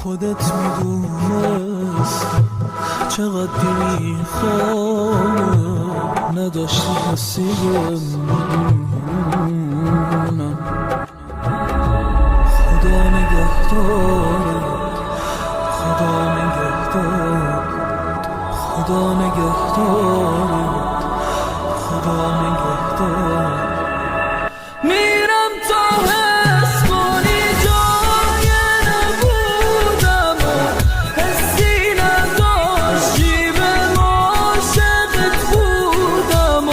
خودت میدونست چقدر میخوام نداشتی نصیبم. خدا نگهدار، خدا نگهدار، خدا نگهدار، خدا نگهدار. میرم تا حس کنی جای نبودم و حسی نداشتی به عاشقت بودم و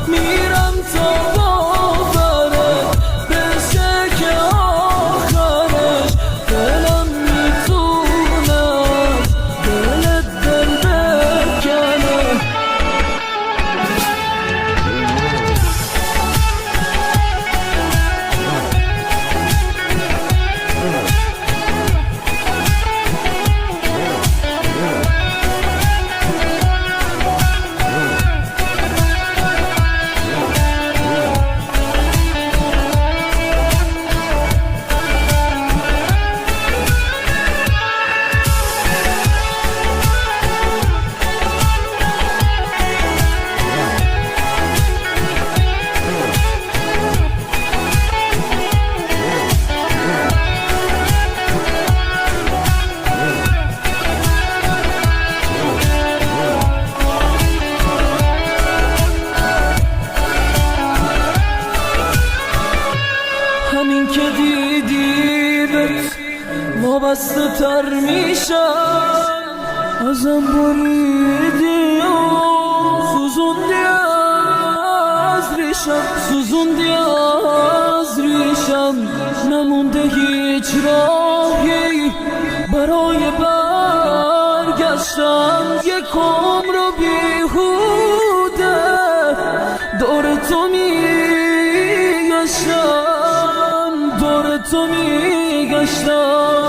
میرم تا باورت بشه که آخرش دلم میتونه از دلت دل بکنه. همین که دیدیمت وابسته تر میشم، ازم بریدی و سوزوندی از ریشم، سوزوندی از ریشم. نمونده هیچ راهی برای برگشتن، یک عمر رو بیهوده دور تو میگشتم، دور تو میگشتم.